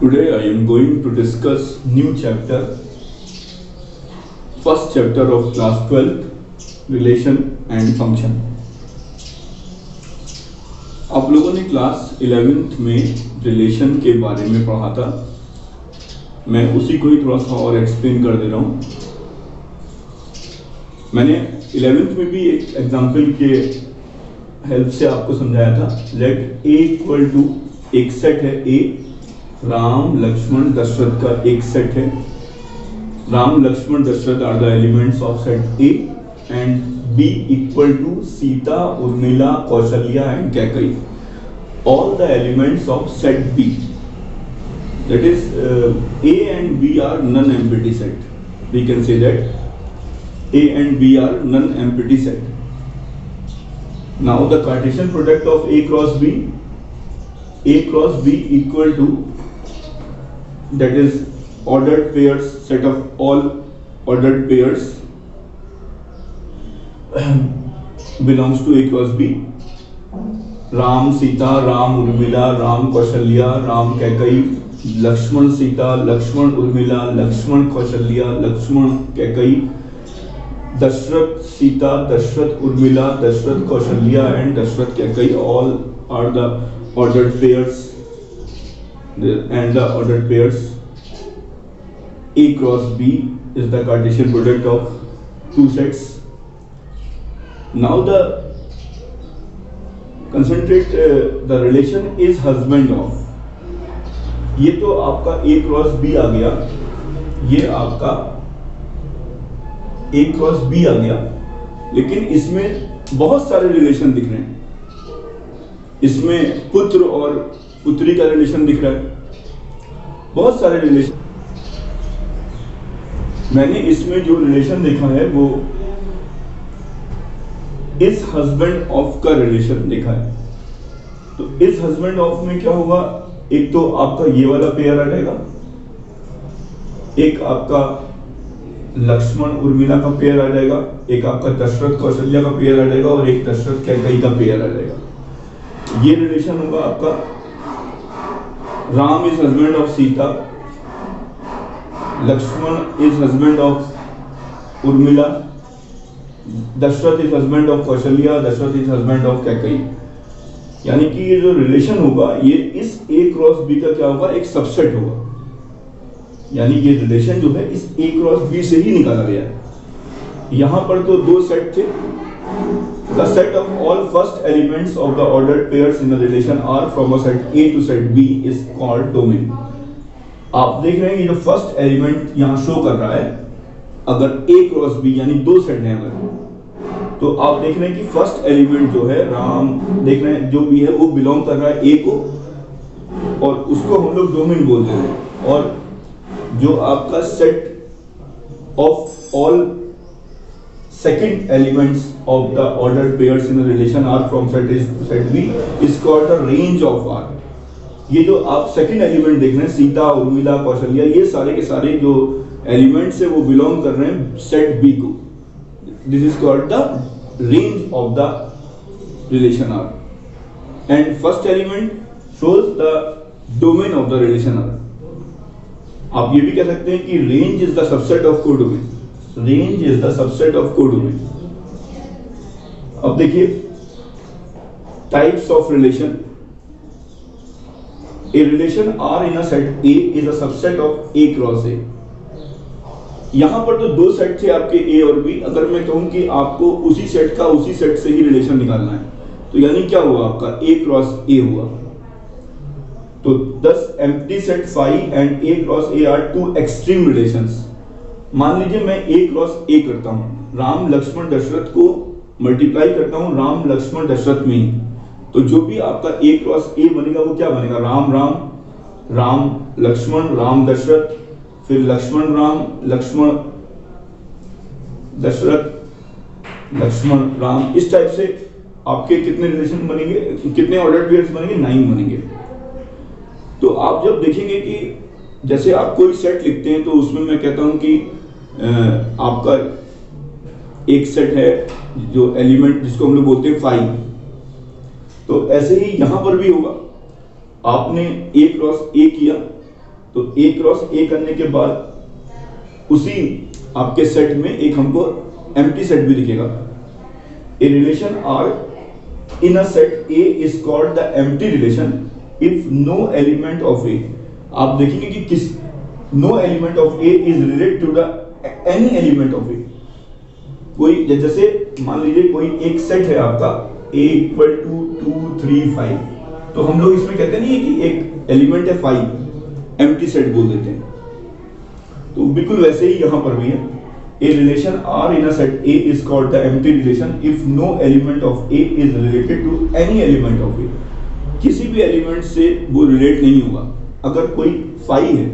Today I am going to discuss new chapter, first chapter of class 12, relation and function. आप लोगों ने class 11th में relation के बारे में पढ़ा था। मैं उसी को ही थोड़ा सा और एक्सप्लेन कर दे रहा हूँ। मैंने 11th में भी एक एग्जाम्पल के हेल्प से आपको समझाया था। लेट ए इक्वल टू एक सेट है ए, राम लक्ष्मण दशरथ का एक सेट है। Ram Lakshman Dashrath are the elements of set A and B equal to Sita Urmila Kaushalya and Kaikeyi, all the elements of set B. That is A and B are non-empty set. We can say that A and B are non-empty set. Now the Cartesian product of A cross B equal to, that is ordered pairs, set of all ordered pairs belongs to A cross B. Ram Sita, Ram Urmila, Ram Kaushalya, Ram Kaikeyi, Lakshman Sita, Lakshman Urmila, Lakshman Kaushalya, Lakshman Kaikeyi, Dashrath Sita, Dashrath Urmila, Dashrath Kaushalya and Dashrath Kaikeyi, all are the ordered pairs and the ordered pairs. A cross B is the Cartesian product of two sets. Now the concentrate the relation is husband of. ये तो आपका ए cross B आ गया, ये आपका ए cross B आ गया, लेकिन इसमें बहुत सारे रिलेशन दिख रहे हैं। इसमें पुत्र और पुत्री का रिलेशन दिख रहा है, बहुत सारे रिलेशन। मैंने इसमें जो रिलेशन देखा है वो इस हस्बैंड ऑफ का रिलेशन देखा है। तो इस हस्बैंड ऑफ में क्या होगा, एक तो आपका ये वाला पेयर आ जाएगा, एक आपका लक्ष्मण उर्मिला का पेयर आ जाएगा, एक आपका दशरथ कौशल्या का पेयर आ जाएगा और एक दशरथ कैकई का पेयर आ जाएगा। ये रिलेशन होगा आपका Ram is husband of Sita, Lakshman is husband of Urmila, Dashrath is husband of Kaushalya, Dashrath is husband of Kaikeyi. यानी कि ये जो रिलेशन होगा ये इस ए क्रॉस बी का क्या होगा, एक सबसेट होगा। यानी ये रिलेशन जो है इस ए क्रॉस बी से ही निकाला गया है। यहां पर तो दो सेट थे। The set of all first elements of the ordered pairs in the relation are from a set A to set B is called domain. आप देख रहे हैं ये जो फर्स्ट एलिमेंट यहां शो कर रहा है, अगर ए क्रॉस बी यानी दो सेट हैं अगर, तो आप देख रहे हैं कि फर्स्ट एलिमेंट जो है राम, देख रहे हैं जो भी है वो बिलोंग कर रहा है ए को, और उसको हम लोग डोमेन बोलते हैं। और जो आपका set of all second elements of the ordered pairs in relation are from set A to set B is called the range of R. ये जो आप सेकंड एलिमेंट देख रहे हैं सीता उर्मिला कौशल्या, ये सारे के सारे जो एलिमेंट्स है वो बिलोंग कर रहे हैं सेट बी को। This is called the range of the relation R and first element shows the domain of the relation R. आप ये भी कह सकते हैं कि range is the subset of codomain. Range is the subset of codomain. अब देखिए types of relation. A relation R in a set A is a subset of A cross A। यहां पर तो दो सेट थे आपके A और B। अगर मैं कहूं कि आपको उसी सेट का उसी सेट से ही रिलेशन निकालना है, तो यानी क्या हुआ आपका A क्रॉस A हुआ। तो 10 empty set phi and A cross A are two extreme relations। मान लीजिए मैं A क्रॉस A करता हूं, राम लक्ष्मण दशरथ को मल्टीप्लाई करता हूं राम लक्ष्मण दशरथ में ही, तो जो भी आपका A क्रॉस A बनेगा वो क्या बनेगा, राम राम, राम लक्ष्मण, राम दशरथ, फिर लक्ष्मण राम, लक्ष्मण दशरथ, लक्ष्मण राम। इस टाइप से आपके कितने रिलेशन बनेंगे, कितने ऑर्डर्ड पेयर्स बनेंगे, 9 बनेंगे। तो आप जब देखेंगे कि जैसे आप कोई सेट लिखते हैं तो उसमें मैं कहता हूं कि आपका एक सेट है जो एलिमेंट जिसको हम लोग बोलते हैं 5, तो ऐसे ही यहां पर भी होगा। आपने A क्रॉस A किया तो ए क्रॉस ए करने के बाद उसी आपके सेट में एक हमको एम्प्टी सेट भी दिखेगा। A relation R in a set A is called the empty relation if no element of A. आप देखेंगे कि किस no element of A is related to the any element of A. कोई जैसे मान लीजिए कोई एक सेट है आपका a इक्वल टू 2 3 5, तो हम लोग इसमें कहते नहीं है कि एक एलिमेंट है 5, एम्प्टी सेट बोल देते हैं। तो बिल्कुल वैसे ही यहां पर भी है, A relation R in a set A is called the empty relation if no element of A is related to any element of A. किसी भी एलिमेंट से वो रिलेट नहीं होगा। अगर कोई 5 है,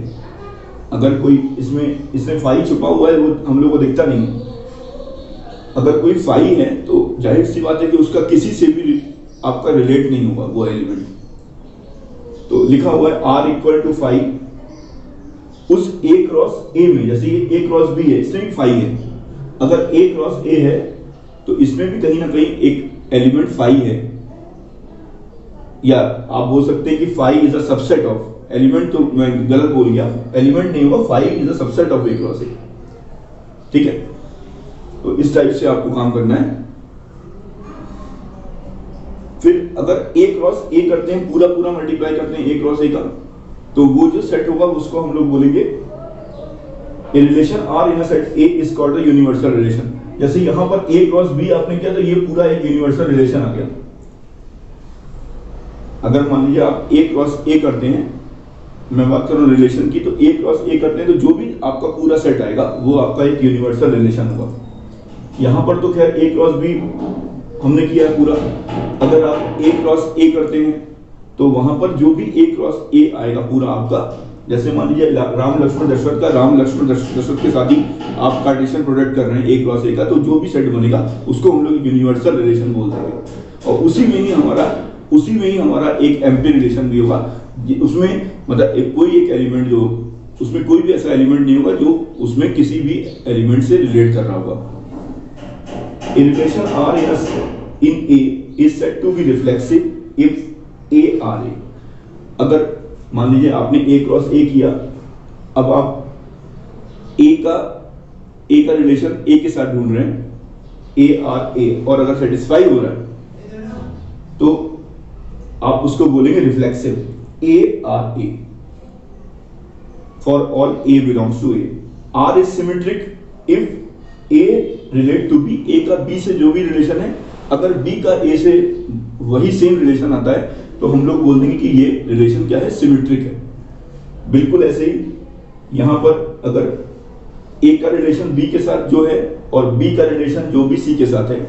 अगर कोई इसमें 5 छुपा हुआ है, वो हम लोग को दिखता नहीं है। अगर कोई 5 है तो जाहिर सी बात है कि उसका किसी से भी आपका रिलेट नहीं होगा वो एलिमेंट। तो लिखा हुआ है r इक्वल टू 5 उस a क्रॉस a में, जैसे ये a क्रॉस b है, इसमें भी 5 है। अगर a क्रॉस a है तो इसमें भी कहीं ना कहीं एक एलिमेंट 5 है, या आप बोल सकते हैं कि 5 is a subset of element. तो मैं गलत बोल गया, एलिमेंट नहीं होगा, 5 is a subset of a cross a। ठीक है, तो इस टाइप से आपको काम करना है। फिर अगर a क्रॉस a करते हैं, पूरा पूरा मल्टीप्लाई करते हैं a क्रॉस a का, तो वो जो सेट होगा उसको हम लोग बोलेंगे A relation R in a set a is called the universal relation. जैसे यहां पर a क्रॉस b आपने किया तो ये पूरा एक यूनिवर्सल रिलेशन आ गया। अगर मान लीजिए आप a क्रॉस a करते हैं, मैं बात कर रहा हूं रिलेशन की, तो a क्रॉस a करते हैं तो जो भी आपका पूरा सेट आएगा वो आपका एक यूनिवर्सल रिलेशन होगा। यहां पर तो खैर a क्रॉस b हमने किया है पूरा। अगर आप a क्रॉस a करते हैं तो वहां पर जो भी a क्रॉस a आएगा पूरा आपका, जैसे मान लीजिए राम लक्ष्मण दशरथ का, राम लक्ष्मण दशरथ के साथ ही आप कार्टेशियन प्रोडक्ट कर रहे हैं a क्रॉस a का, तो जो भी सेट बनेगा उसको हम लोग यूनिवर्सल रिलेशन बोल देंगे। और उसी में ही हमारा एक एम्प्टी रिलेशन भी होगा। उसमें मतलब कोई एक एलिमेंट जो, उसमें कोई भी ऐसा एलिमेंट नहीं होगा जो उसमें किसी भी एलिमेंट से रिलेट कर रहा होगा। A relation R in A is said to be reflexive if A R A। अगर मान लीजिए आपने A क्रॉस A किया, अब आप A का रिलेशन A के साथ ढूंढ रहे हैं, A R A, और अगर सेटिस्फाई हो रहा है तो आप उसको बोलेंगे reflexive A R A for all A belongs to A। R is symmetric if A relate to B। A का B से जो भी रिलेशन है, अगर B का A से वही सेम रिलेशन आता है तो हम लोग बोल देंगे कि ये रिलेशन क्या है, सिमेट्रिक है। बिल्कुल ऐसे ही यहां पर अगर A का रिलेशन B के साथ जो है और B का रिलेशन जो भी C के साथ है,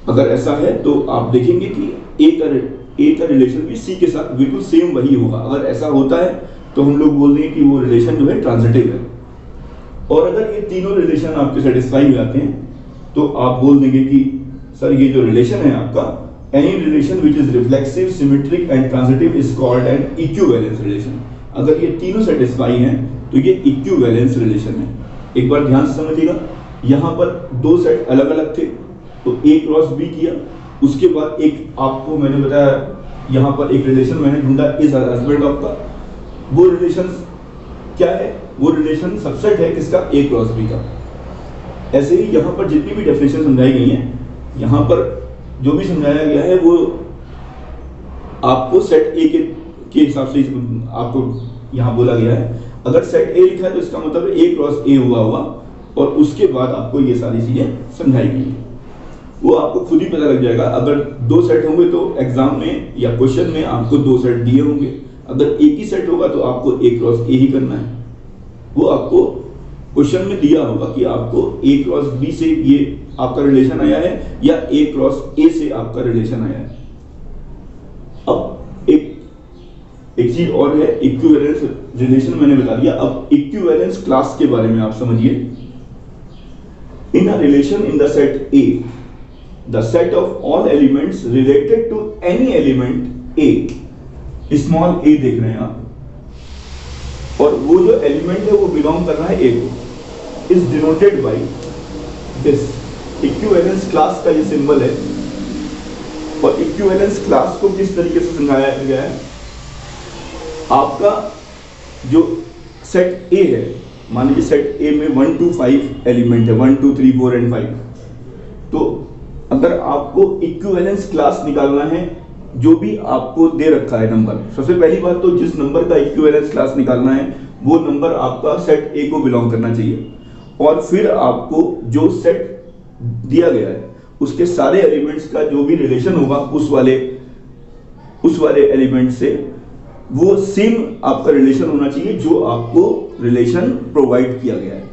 अगर ऐसा है तो आप देखेंगे कि A का रिलेशन भी C के साथ बिल्कुल सेम वही होगा। अगर ऐसा होता है तो हम लोग बोल देंगे कि वो रिलेशन जो है ट्रांजिटिव है। और अगर ये तीनों रिलेशन आपके सेटिस्फाई हो जाते हैं तो आप बोल देंगे कि सर ये जो रिलेशन है आपका, any relation which is reflexive, symmetric and transitive is called an equivalence relation. अगर ये तीनों सेटिस्फाई हैं तो ये इक्विवेलेंस रिलेशन है। एक बार ध्यान से समझिएगा, यहाँ पर दो सेट अलग अलग थे तो A क्रॉस B किया, उसके बाद एक आपको मैंने बताया यहाँ पर एक रिलेशन मैंने ढूंढा इज हस्बैंड ऑफ का। वो रिलेशन क्या है, वो रिलेशन सबसेट है किसका, A क्रॉस B का। ऐसे ही यहाँ पर जितनी भी डेफिनेशन समझाई गई हैं, यहाँ पर जो भी समझाया गया है वो आपको सेट A के हिसाब से आपको यहाँ बोला गया है। अगर सेट A लिखा है तो इसका मतलब A क्रॉस A हुआ होगा, और उसके बाद आपको ये सारी चीजें समझाई गई। वो आपको खुद ही पता लग जाएगा। अगर दो सेट होंगे तो एग्जाम में या क्वेश्चन में आपको दो सेट दिए होंगे, अगर एक ही सेट होगा तो आपको A क्रॉस A ही करना है। वो आपको क्वेश्चन में दिया होगा कि आपको A क्रॉस B से ये आपका रिलेशन आया है या A क्रॉस A से आपका रिलेशन आया है। अब एक चीज और है, इक्विवेलेंस रिलेशन मैंने बता दिया। अब इक्विवेलेंस क्लास के बारे में आप समझिए। In a relation in the set A, the set of all elements related to any element A, small a देख रहे हैं आप, और वो जो एलिमेंट है वो बिलोंग कर रहा है A को, is denoted by this. Equivalence class का ये सिंबल है। और इक्विवेलेंस क्लास को किस तरीके से समझाया गया है, आपका जो सेट ए है, मान लीजिए सेट ए में 1 to 5 एलिमेंट है, 1 2 3 4 एंड 5। तो अगर आपको इक्विवेलेंस क्लास निकालना है, जो भी आपको दे रखा है नंबर, सबसे पहली बात तो जिस नंबर का इक्विवेलेंस क्लास निकालना है वो नंबर आपका सेट ए को बिलोंग करना चाहिए, और फिर आपको जो सेट दिया गया है उसके सारे एलिमेंट्स का जो भी रिलेशन होगा उस वाले एलिमेंट से वो सेम आपका रिलेशन होना चाहिए जो आपको रिलेशन प्रोवाइड किया गया है।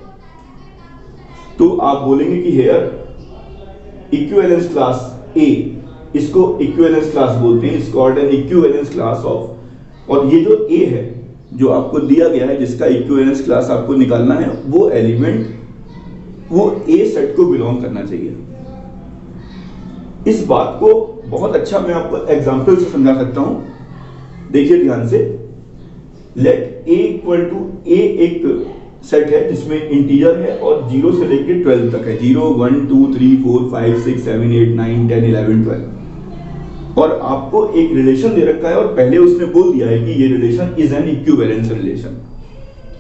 तो आप बोलेंगे कि हेयर इक्विवेलेंस क्लास ए, इसको इक्विवेलेंस क्लास बोलते हैं, इसको called an equivalence class of, और ये जो ए है जो आपको दिया गया है जिसका इक्विवेलेंस क्लास आपको निकालना है, वो एलिमेंट वो ए सेट को बिलोंग करना चाहिए। इस बात को बहुत अच्छा मैं आपको एग्जांपल से समझा सकता हूं, देखिए ध्यान से। लेट ए इक्वल टू ए एक सेट है जिसमें इंटीजर है और 0 से लेकर 12 तक है, 0 1 2 3 4 5 6 7 8 9 10 11 12, और आपको एक रिलेशन दे रखा है और पहले उसने बोल दिया है कि ये relation is an equivalence relation.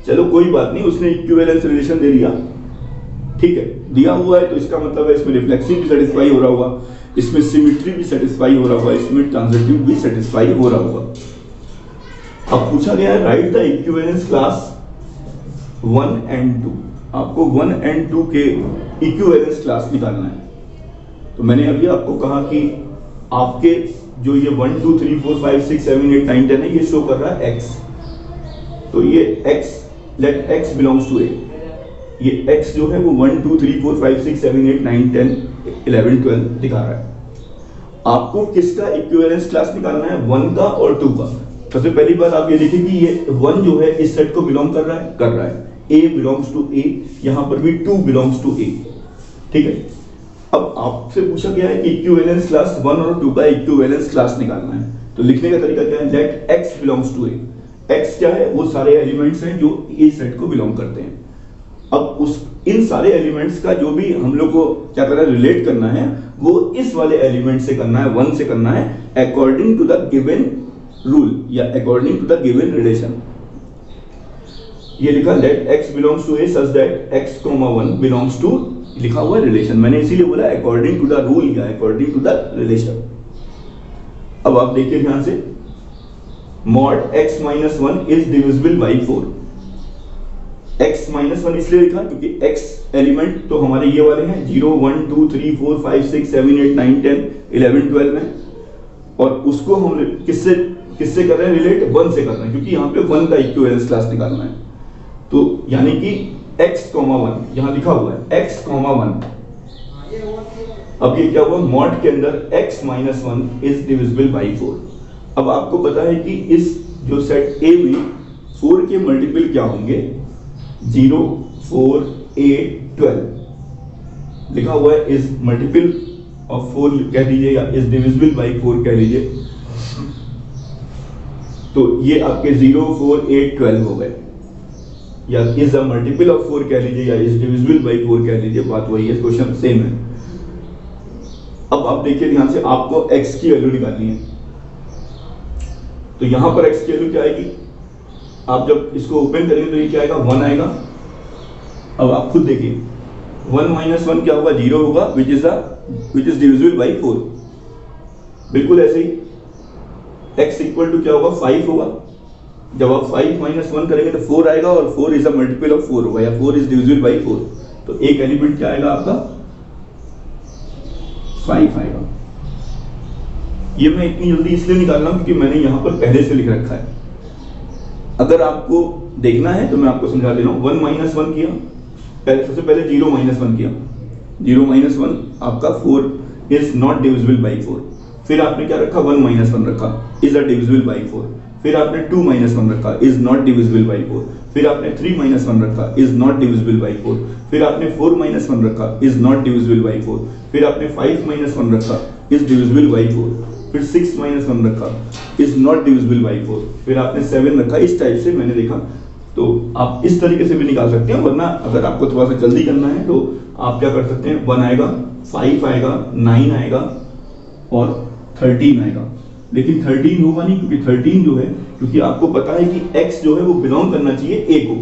चलो कोई बात नहीं, उसने इक्विवेलेंस रिलेशन दे दिया, ठीक है, दिया हुआ है तो इसका मतलब है इसमें रिफ्लेक्सिव भी सेटिस्फाई हो रहा होगा, इसमें सिमेट्री भी सेटिस्फाई हो रहा होगा, इसमें ट्रांजिटिव भी सेटिस्फाई हो रहा होगा। अब पूछा गया है right the equivalence class 1 and 2, आपको 1 and 2 के इक्विवेलेंस क्लास निकालना है। तो मैंने अभी आपको कहा कि आपके जो ये 1 2 3 4 5 6 7 8 9 10 है, ये शो कर रहा है x, तो ये x, let x belongs to a, ये x जो है वो 1 2 3 4 5 6 7 8 9 10 11 12 दिखा रहा है। आपको किसका इक्विवेलेंस क्लास निकालना है? 1 का और 2 का। सबसे पहली बात आप ये देखिए कि ये 1 जो है इस सेट को बिलोंग कर रहा है, a बिलोंग्स टू a, यहां पर भी 2 बिलोंग्स टू a, ठीक है। अब आपसे पूछा गया है कि इक्विवेलेंस क्लास 1 और 2 का इक्विवेलेंस क्लास निकालना है, तो लिखने का तरीका क्या है? Let x belongs to a, x क्या है? वो सारे एलिमेंट्स हैं जो a सेट को बिलोंग करते हैं। अब इन सारे एलिमेंट्स का जो भी हम लोग को क्या करना है, रिलेट करना है, वो इस वाले एलिमेंट से करना है, 1 से करना है, according to the given rule या according to the given relation. ये लिखा let x belongs to a such that x, 1 belongs to, लिखा हुआ है रिलेशन, मैंने इसीलिए बोला अकॉर्डिंग टू द रूल या अकॉर्डिंग टू द रिलेशन। अब आप देखिए ध्यान से, mod x minus 1 is divisible by 4। x minus 1 इसलिए लिखा क्योंकि x एलिमेंट तो हमारे ये वाले हैं, 0 1 2 3 4 5 6 7 8 9 10 11 12 में, और उसको हम किससे कर रहे हैं? रिलेट 1 से कर रहे हैं, क्योंकि यहाँ पे 1 का इक्विवेलेंस क्लास निकालना है। तो यानी कि x, 1 यहाँ लिखा हुआ है x, 1। अब ये क्या हुआ? मॉड के अंदर x minus 1 is divisible by 4। अब आपको पता है कि इस जो सेट A में 4 के मल्टीपल क्या होंगे? 0 4 8 12 लिखा हुआ है, इज मल्टीपल ऑफ 4 कह दीजिए या इज डिविजिबल बाई 4 कह लीजिए। तो ये आपके 0 4 8 12 हो गए, या इज अ मल्टीपल ऑफ 4 कह लीजिए या इज डिविजिबल बाई 4 कह लीजिए, बात वही है, क्वेश्चन सेम है। अब आप देखिए ध्यान से, आपको x की वैल्यू निकालनी है, तो यहां पर x की वैल्यू क्या आएगी? आप जब इसको ओपन करेंगे तो ये क्या आएगा? 1 आएगा। अब आप खुद देखिए, 1 माइनस 1 क्या होगा? 0 होगा, विच इज डिविजिबल बाई 4। बिल्कुल ऐसे ही x इक्वल टू क्या होगा? 5 होगा। जब आप 5 माइनस 1 करेंगे तो 4 आएगा, और 4 इज अ मल्टीपल ऑफ 4 होगा, या 4 इज डिविजिबल बाई 4। तो एक एलिमेंट क्या आएगा आपका? 5 आएगा। ये मैं इतनी जल्दी इसलिए निकाल रहा हूं क्योंकि मैंने यहां पर पहले से लिख रखा है। अगर आपको देखना है तो मैं आपको समझा दे रहा हूं। 1 माइनस 1 किया, सबसे पहले 0 माइनस 1 किया, 0 माइनस 1 आपका 4 इज नॉट डिविजिबल बाई 4। फिर आपने क्या रखा? 1 माइनस 1 रखा, इज अ डिविजिबल बाई 4। फिर आपने 2 माइनस 1 रखा, इज नॉट डिविजिबल बाई 4। फिर आपने 3 माइनस 1 रखा, इज नॉट डिविजिबल बाई 4। फिर आपने 4 माइनस 1 रखा, इज नॉट डिविजिबल बाई 4। फिर आपने 5 माइनस 1 रखा, इज डिविजिबल बाई 4। फिर 6 माइनस 1 रखा, इज नॉट डिविजिबल बाई 4। फिर आपने 7 रखा। इस टाइप से मैंने देखा, तो आप इस तरीके से भी निकाल सकते हैं, वरना अगर आपको थोड़ा सा जल्दी करना है तो आप क्या कर सकते हैं? 1 आएगा, 5 आएगा, 9 आएगा और 13 आएगा। लेकिन 13 होगा नहीं, क्योंकि 13 जो है क्योंकि आपको पता है कि x जो है वो बिलोंग करना चाहिए a को,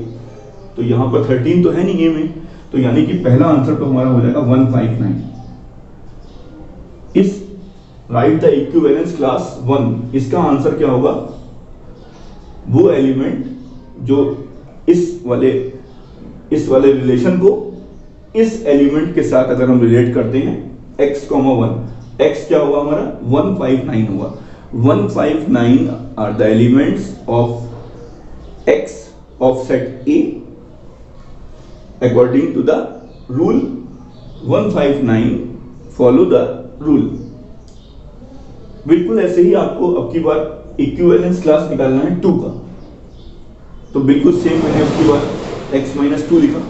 तो यहाँ पर 13 तो है नहीं a में, तो यानी कि पहला आंसर तो हमारा हो जाएगा 159। इस राइट द इक्विवेलेंस क्लास 1, इसका आंसर क्या होगा? वो एलिमेंट जो इस वाले रिलेशन को इस एलिमेंट के साथ अगर हम रिलेट करते हैं x, 1, x क्या होगा हमारा? 159 होगा। 159 are the elements of x of set A according to the rule 159 follow the rule। बिल्कुल ऐसे ही आपको अब की बार इक्विवेलेंस क्लास निकालना है 2 का, तो बिल्कुल सेम मैंने अब की बार x - 2 लिखा,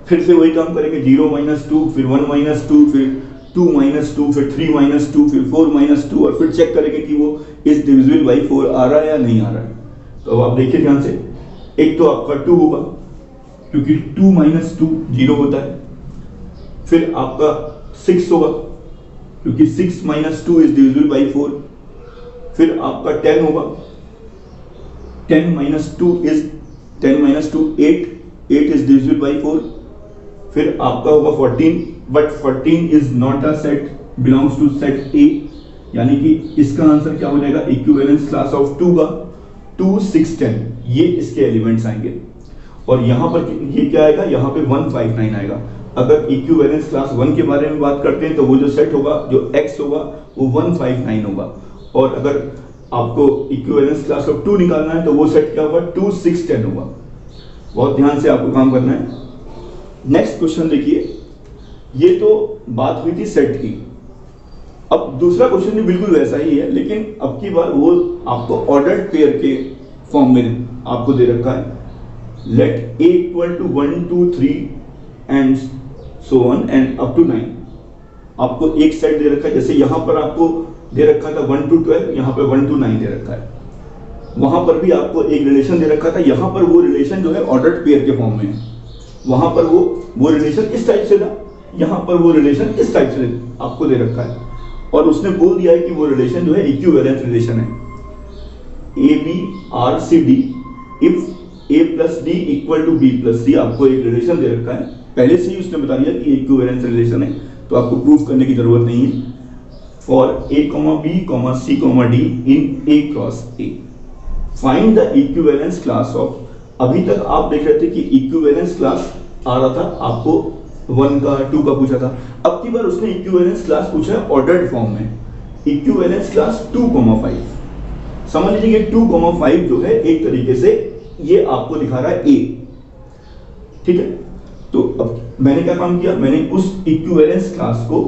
फिर से वही काम करेंगे 0 - 2, फिर 1 - 2, फिर 2 - 2, फिर 3 - 2, फिर 4 - 2, और फिर चेक करेंगे कि वो इज डिविजिबल बाई 4 आ रहा है या नहीं आ रहा है। तो अब आप देखिए ध्यान से, एक तो आपका 2 होगा क्योंकि 2 - 2 0 होता है, फिर आपका 6 होगा क्योंकि 6 - 2 इज डिविजिबल बाई 4, फिर आपका 10 होगा, 10 - 2 8 इज डिविजिबल बाई 4, फिर आपका होगा 14, but 14 is not a set, belongs to set A, यानी कि इसका आंसर क्या हो जाएगा? इक्विवेलेंस क्लास ऑफ 2 का 2, 6, 10 ये इसके एलिमेंट्स आएंगे, और यहां पर ये क्या आएगा? यहां पे 159 आएगा। अगर इक्विवेलेंस क्लास 1 के बारे में बात करते हैं तो वो जो सेट होगा, जो x होगा, वो 159 होगा, और अगर आपको इक्विवेलेंस क्लास ऑफ 2 निकालना है तो वो सेट क्या होगा? 2, 6, 10 होगा। बहुत ध्यान से आपको काम करना है। नेक्स्ट क्वेश्चन देखिए, ये तो बात हुई थी सेट की, अब दूसरा क्वेश्चन भी बिल्कुल वैसा ही है, लेकिन अब की बार वो आपको ऑर्डर्ड पेयर के फॉर्म में आपको दे रखा है। Let a = 1, 2, 3 and so on and up to 9। आपको एक सेट दे रखा है, जैसे यहां पर आपको दे रखा था 1 to 12, यहां पे 1 to 9 दे रखा है। वहां पर भी आपको एक रिलेशन दे रखा था, यहां पर वो रिलेशन जो है ऑर्डर्ड पेयर के फॉर्म में है। वहां पर वो रिलेशन इस टाइप से था, यहां पर वो रिलेशन इस टाइप से आपको दे रखा है, और उसने बोल दिया है कि वो रिलेशन जो है इक्विवेलेंट रिलेशन है। ABRCD if A + D = B + C, आपको एक रिलेशन दे रखा है, पहले से ही उसने बता दिया कि इक्विवेलेंट रिलेशन है, तो आपको प्रूफ करने की जरूरत नहीं है। For A, B, C, D in A cross A find the equivalence class of. अभी तक आप देख रहे थे कि इक्विवेलेंस क्लास आ रहा था, आपको 1 का 2 का पूछा था। अब की बार उसने इक्विवेलेंस क्लास पूछा है ऑर्डर्ड फॉर्म में, इक्विवेलेंस क्लास 2,5। समझ लीजिए 2,5 जो है एक तरीके से ये आपको दिखा रहा है A, ठीक है। तो अब मैंने क्या काम किया, मैंने उस इक्विवेलेंस क्लास को,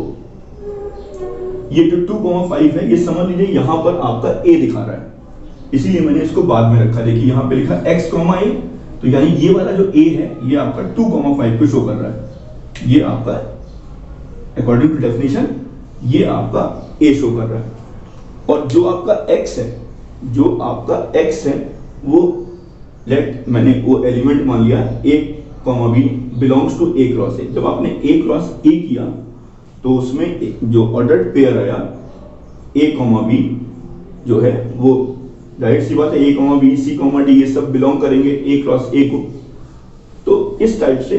ये जो 2,5 है, ये समझ लीजिए यहां पर आपका A दिखा रहा है, इसीलिए मैंने इसको बाद में रखा। देखिए यहां पे लिखा x, A, तो यानी ये वाला जो A है ये आपका 2,5 को शो कर रहा है, ये आपका अकॉर्डिंग टू डेफिनेशन ये आपका A शो कर रहा है। और जो आपका x है, वो मैंने वो एलिमेंट मान लिया A, B belongs to A cross A। जब आपने A क्रॉस A किया तो उसमें जो ऑर्डर्ड पेयर आया A, B जो है वो जाहिर सी बात है A, B, C, D ये सब बिलोंग करेंगे A क्रॉस A को। तो इस टाइप से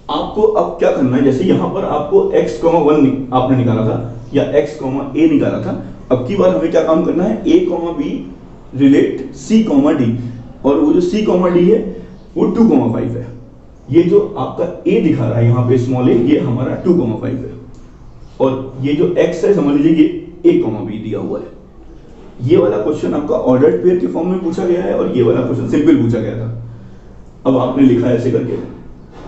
आपको अब क्या करना है, जैसे यहां पर आपको x, 1 आपने निकाला था या x, A निकाला था, अब की बार हमें क्या काम करना है, A, B relate C, D, और वो जो C, D है वो 2,5 है। ये जो आपका A दिखा रहा है यहाँ पे स्मॉल a, ये हमारा 2,5 है, और ये जो x है समझ लीजिए ये A, B दिया हुआ है। ये वाला क्वेश्चन आपका ऑर्डर्ड पेयर के फॉर्म में पूछा गया है, और ये वाला क्वेश्चन सिंपल पूछा गया था। अब आपने लिखा है ऐसे करके।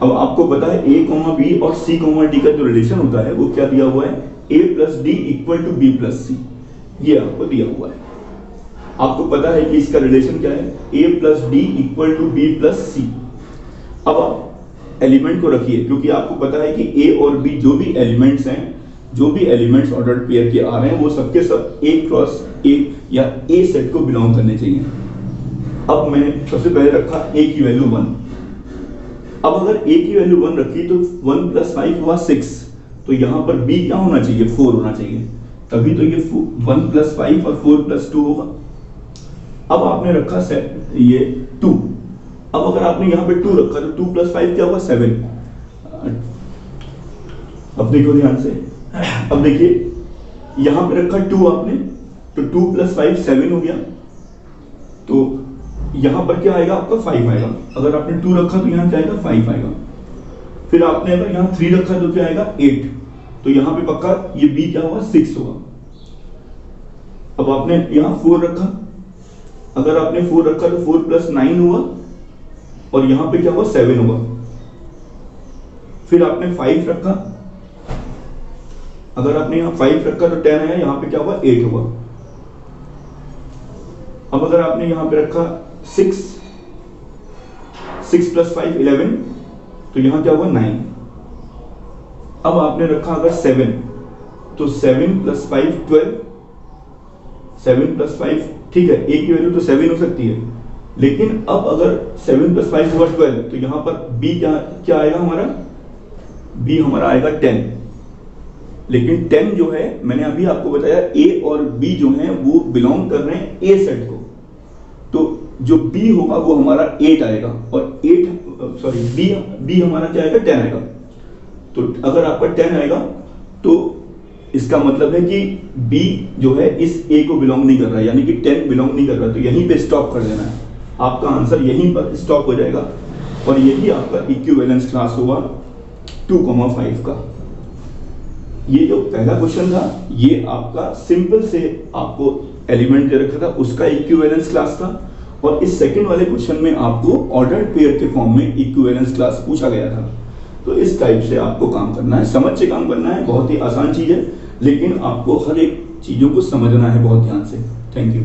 अब आपको पता है A, B और C, D का जो रिलेशन होता है वो क्या दिया हुआ है, A + D = B + C, ये आपको दिया हुआ है। आपको पता है कि इसका रिलेशन क्या है, A + D = B + C। अब आप एलिमेंट को रखिए, क्योंकि आपको पता है कि A और B जो भी एलिमेंट्स हैं, जो भी एलिमेंट्स ऑर्डर्ड पेयर के आ रहे हैं वो सबके सब A क्रॉस A या A सेट को बिलोंग करने चाहिए। अब मैंने सबसे पहले रखा A की वैल्यू 1। अब अगर A की वैल्यू 1 रखी तो 1 + 5 हुआ 6, तो यहां पर B क्या होना चाहिए, 4 होना चाहिए, तभी तो ये 1 + 5 और 4 + 2 होगा। अब आपने रखा ये 2। अब अगर आपने यहाँ पे 2 रखा तो 2 + 5 क्या होगा 7। अब देखो ध्यान से, अब देखिए यहाँ पे रखा 2 आपने, तो 2 + 5 7 हो गया, तो यहाँ पर क्या आएगा आपका 5 आएगा। अगर आपने 2 रखा तो यहाँ क्या आएगा 5 आएगा। फिर आपने अगर यहाँ 3 रखा तो क्या आएगा 8, तो यहाँ पे पक्का ये b क्या होगा 6 होगा। अब आपने यहाँ 4 रखा, अगर आपने 4 रखा तो 4 + 9 हुआ, और यहाँ पे क्या होगा 7 होगा। फिर आपने 5 रखा, अगर आपने यहाँ 5 रखा तो 10 आया, यहाँ पे क्या होगा 8 होगा। अब अगर आपने यहाँ पे रखा 6 + 5 11, तो यहाँ क्या होगा 9। अब आपने रखा अगर 7, तो 7 + 5 12, 7 + 5 ठीक है, a की वैल्यू तो 7 हो सकती है, लेकिन अब अगर 7 + 5 हुआ 12, तो यहाँ पर b क्या आएगा हमारा, b हमारा आएगा 10। लेकिन 10 जो है मैंने अभी आपको बताया a और b जो हैं वो बिलोंग कर रहे हैं a सेट को, तो जो b होगा वो हमारा 8 आएगा, और b हमारा क्या आएगा 10 आएगा। तो अगर आपका 10 आएगा तो इसका मतलब है कि b जो है इस a को बिलोंग नहीं कर रहा है, यानी कि 10 बिलोंग नहीं कर रहा, तो यहीं पे स्टॉप कर देना है। आपका आंसर यहीं पर स्टॉप हो जाएगा, और यही आपका इक्विवेलेंस क्लास होगा 2,5 का। ये जो पहला क्वेश्चन था ये आपका सिंपल से आपको एलिमेंट दे रखा था, उसका इक्विवेलेंस क्लास था, और इस सेकंड वाले क्वेश्चन में आपको ऑर्डर्ड पेयर के फॉर्म में इक्विवेलेंस क्लास पूछा गया था। तो इस टाइप से आपको काम करना है, समझ से काम करना है, बहुत ही आसान चीज है, लेकिन आपको हर एक चीजों को समझना है बहुत ध्यान से। Thank you.